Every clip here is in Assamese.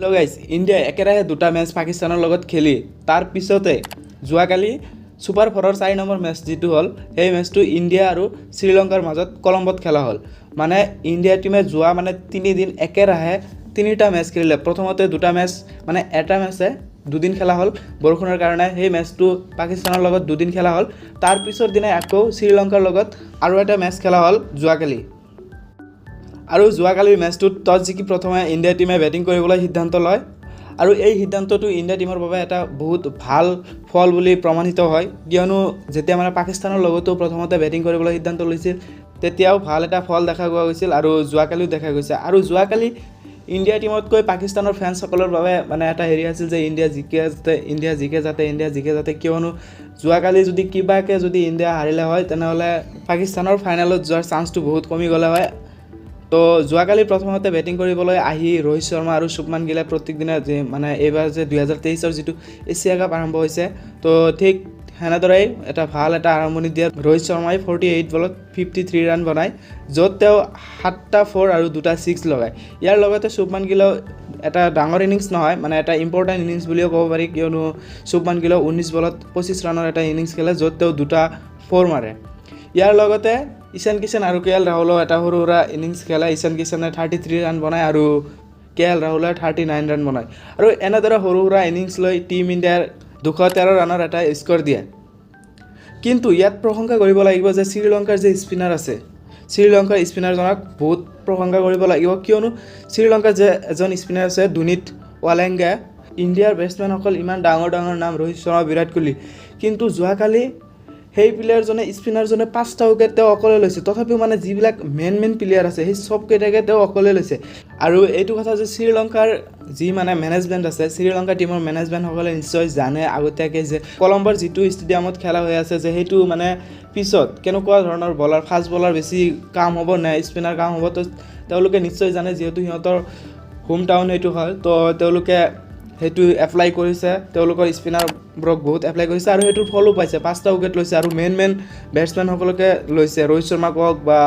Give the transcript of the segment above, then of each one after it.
হেল্ল' গাইজ, ইণ্ডিয়াই একেৰাহে দুটা মেচ পাকিস্তানৰ লগত খেলি তাৰ পিছতে যোৱাকালি ছুপাৰ 4ৰ 4 নম্বৰ মেচ যিটো হ'ল, সেই মেচটো ইণ্ডিয়া আৰু শ্ৰীলংকাৰ মাজত কলম্বত খেলা হ'ল। মানে ইণ্ডিয়া টীমে যোৱা 3 দিন একেৰাহে 3টা মেচ খেলিলে। প্ৰথমতে দুটা মেচ এটা মেচে দুদিন খেলা হ'ল বৰষুণৰ কাৰণে, সেই মেচটো পাকিস্তানৰ লগত দুদিন খেলা হ'ল। তাৰ পিছৰ দিনাই আকৌ শ্ৰীলংকাৰ লগত আৰু এটা মেচ খেলা হ'ল যোৱাকালি। আৰু যোৱাকালিৰ মেচটোত টছ জিকি প্ৰথমে ইণ্ডিয়া টীমে বেটিং কৰিবলৈ সিদ্ধান্ত লয় আৰু এই সিদ্ধান্তটো ইণ্ডিয়া টীমৰ বাবে এটা বহুত ভাল ফল বুলি প্ৰমাণিত হয়, কিয়নো যেতিয়া পাকিস্তানৰ লগতো প্ৰথমতে বেটিং কৰিবলৈ সিদ্ধান্ত লৈছিল তেতিয়াও ভাল এটা ফল দেখা পোৱা গৈছিল আৰু যোৱাকালিও দেখা গৈছে। আৰু যোৱাকালি ইণ্ডিয়া টীমতকৈ পাকিস্তানৰ ফেন্সসকলৰ বাবে এটা আছিল যে ইণ্ডিয়া জিকে যাতে, কিয়নো যোৱাকালি যদি কিবাকৈ যদি ইণ্ডিয়া হাৰিলে হয় তেনেহ'লে পাকিস্তানৰ ফাইনেলত যোৱাৰ চান্সটো বহুত কমি গ'লে হয়। তো যোৱাকালি প্ৰথমতে বেটিং কৰিবলৈ আহি ৰোহিত শৰ্মা আৰু শুভমান গিলে প্ৰত্যেকদিনে এইবাৰ যে 2023ৰ যিটো এছিয়া কাপ আৰম্ভ হৈছে, তো ঠিক সেনেদৰেই ভাল এটা আৰম্ভণি দিয়ে ৰোহিত শৰ্মাই 48 বলত 53 ৰান বনায়, য'ত তেওঁ 7টা 4 আৰু 2টা 6 লগায়। ইয়াৰ লগতে শুভমান গিলেও এটা ডাঙৰ ইনিংছ নহয়, এটা ইম্পৰ্টেণ্ট ইনিংছ বুলিও ক'ব পাৰি, কিয়নো শুভমান গিলেও 19 বলত 25 ৰানৰ এটা ইনিংছ খেলে, য'ত তেওঁ 2টা 4 মাৰে। ইয়াৰ লগতে ঈশান কিষাণ আৰু কে এল ৰাহুলেও এটা সৰু সুৰা ইনিংছ খেলে। ঈশান কিষাণে 33 ৰান বনায় আৰু কে এল ৰাহুলে 39 ৰান বনায়। আৰু এনেদৰে সৰু সুৰা ইনিংছ লৈ টীম ইণ্ডিয়াৰ 213 ৰানৰ এটা স্ক'ৰ দিয়ে। কিন্তু ইয়াত প্ৰশংসা কৰিব লাগিব যে শ্ৰীলংকাৰ যে স্পিনাৰ আছে, শ্ৰীলংকাৰ স্পিনাৰজনক বহুত প্ৰশংসা কৰিব লাগিব, কিয়নো শ্ৰীলংকাৰ যে এজন স্পিনাৰ আছে দুনিত ৱালেংগে, ইণ্ডিয়াৰ বেটছমেনসকল ইমান ডাঙৰ ডাঙৰ নাম ৰোহিত শৰ্মা, বিৰাট কোহলি, কিন্তু যোৱাকালি সেই প্লেয়াৰজনে স্পিনাৰজনে 5টা উইকেট তেওঁ অকলে লৈছে। তথাপিও যিবিলাক মেইন প্লেয়াৰ আছে সেই চবকেইটাকে তেওঁ অকলে লৈছে। আৰু এইটো কথা যে শ্ৰীলংকাৰ যি মেনেজমেণ্ট আছে, শ্ৰীলংকাৰ টীমৰ মেনেজমেণ্টসকলে নিশ্চয় জানে আগতীয়াকৈ যে কলম্বৰ যিটো ষ্টেডিয়ামত খেলা হৈ আছে যে সেইটো পিছত কেনেকুৱা ধৰণৰ বলাৰ, ফাষ্ট বলাৰ বেছি কাম হ'ব নে স্পিনাৰ কাম হ'ব, তো তেওঁলোকে নিশ্চয় জানে, যিহেতু সিহঁতৰ হোম টাউন সেইটো হয়। তো তেওঁলোকে সেইটো এপ্লাই কৰিছে, তেওঁলোকৰ স্পিনাৰবোৰক বহুত এপ্লাই কৰিছে আৰু সেইটোৰ ফলো পাইছে। 5টা উইকেট লৈছে আৰু মেইন বেটছমেনসকলকে লৈছে, ৰোহিত শৰ্মা কওক বা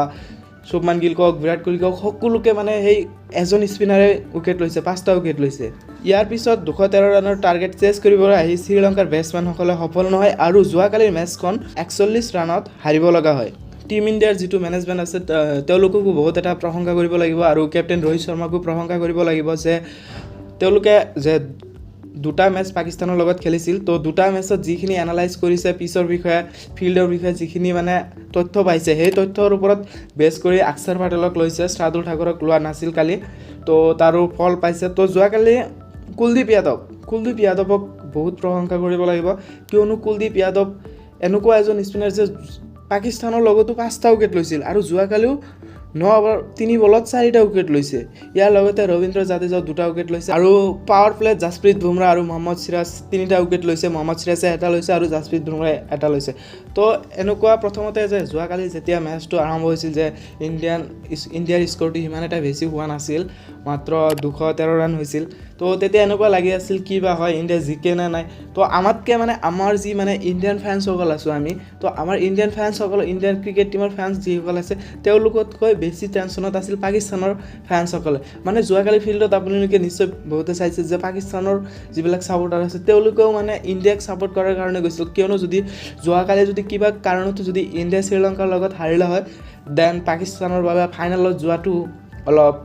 শুভমান গিল কওক, বিৰাট কোহলি কওক, সকলোকে সেই এজন স্পিনাৰে উইকেট লৈছে, 5টা উইকেট লৈছে। ইয়াৰ পিছত 213 ৰানৰ টাৰ্গেট চেজ কৰিবলৈ আহি শ্ৰীলংকাৰ বেটছমেনসকলে সফল নহয় আৰু যোৱাকালিৰ মেচখন 41 ৰানত হাৰিব লগা হয়। টীম ইণ্ডিয়াৰ যিটো মেনেজমেণ্ট আছে তেওঁলোককো বহুত এটা প্ৰশংসা কৰিব লাগিব আৰু কেপ্টেইন ৰোহিত শৰ্মাকো প্ৰশংসা কৰিব লাগিব যে তেওঁলোকে যে 2টা মেচ পাকিস্তানৰ লগত খেলিছিল, তো 2টা মেচত যিখিনি এনালাইজ কৰিছে, পিচৰ বিষয়ে, ফিল্ডৰ বিষয়ে যিখিনি তথ্য পাইছে, সেই তথ্যৰ ওপৰত বেছ কৰি অক্ষৰ পেটেলক লৈছে, শাৰ্দুল ঠাকুৰক লোৱা নাছিল কালি, তো তাৰো ফল পাইছে। তো যোৱাকালি কুলদীপ যাদৱক বহুত প্ৰশংসা কৰিব লাগিব, কিয়নো কুলদীপ যাদৱ এনেকুৱা এজন স্পিনাৰ যে পাকিস্তানৰ লগতো 5টা উইকেট লৈছিল আৰু যোৱাকালিও 9 অভাৰ 3 বলত 4টা উইকেট লৈছে। ইয়াৰ লগতে ৰবীন্দ্ৰ জাদেজাও 2টা উইকেট লৈছে আৰু পাৱাৰ প্লেত জাসপ্ৰীত বুমৰাহ আৰু মহম্মদ সিৰাজ 3টা উইকেট লৈছে, মহম্মদ সিৰাজে 1টা লৈছে আৰু জাসপ্ৰীত বুমৰাহে 1টা লৈছে। তো এনেকুৱা প্ৰথমতে যে যোৱাকালি যেতিয়া মেচটো আৰম্ভ হৈছিল যে ইণ্ডিয়াৰ স্ক'ৰটো সিমান এটা বেছি হোৱা নাছিল, মাত্ৰ 213 ৰান হৈছিল, তো তেতিয়া এনেকুৱা লাগি আছিল কি বা হয়, ইণ্ডিয়া জিকে নে নাই। তো আমাতকৈ আমাৰ যি ইণ্ডিয়ান ফেন্সসকল আছোঁ আমি, তো আমাৰ ইণ্ডিয়ান ফেন্সসকল, ইণ্ডিয়ান ক্ৰিকেট টীমৰ ফেন্স যিসকল আছে তেওঁলোকতকৈ বেছি টেনশ্যনত আছিল পাকিস্তানৰ ফেন্সসকলে। যোৱাকালি ফিল্ডত আপোনালোকে নিশ্চয় বহুতে চাইছে যে পাকিস্তানৰ যিবিলাক ছাপোৰ্টাৰ আছে তেওঁলোকেও ইণ্ডিয়াক ছাপোৰ্ট কৰাৰ কাৰণে গৈছিল, কিয়নো যদি যোৱাকালি যদি কিবা কাৰণতো যদি ইণ্ডিয়া শ্ৰীলংকাৰ লগত হাৰিলে হয়, দেন পাকিস্তানৰ বাবে ফাইনেলত যোৱাটো অলপ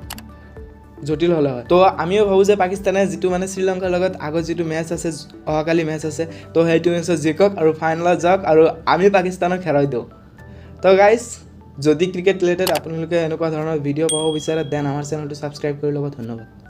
জটিল হ'লে হয়। তো আমিও ভাবোঁ যে পাকিস্তানে যিটো শ্ৰীলংকাৰ লগত আগত যিটো মেচ আছে, অহাকালি মেচ আছে, তো সেইটো মেচত জিকক আৰু ফাইনেলত যাওক আৰু আমি পাকিস্তানক হেৰাই দিওঁ। তো গাইজ, যদি ক্ৰিকেট ৰিলেটেড আপোনালোকে এনেকুৱা ধৰণৰ ভিডিঅ' পাব বিচাৰে দেন আমাৰ চেনেলটো ছাবস্ক্ৰাইব কৰি ল'ব। ধন্যবাদ।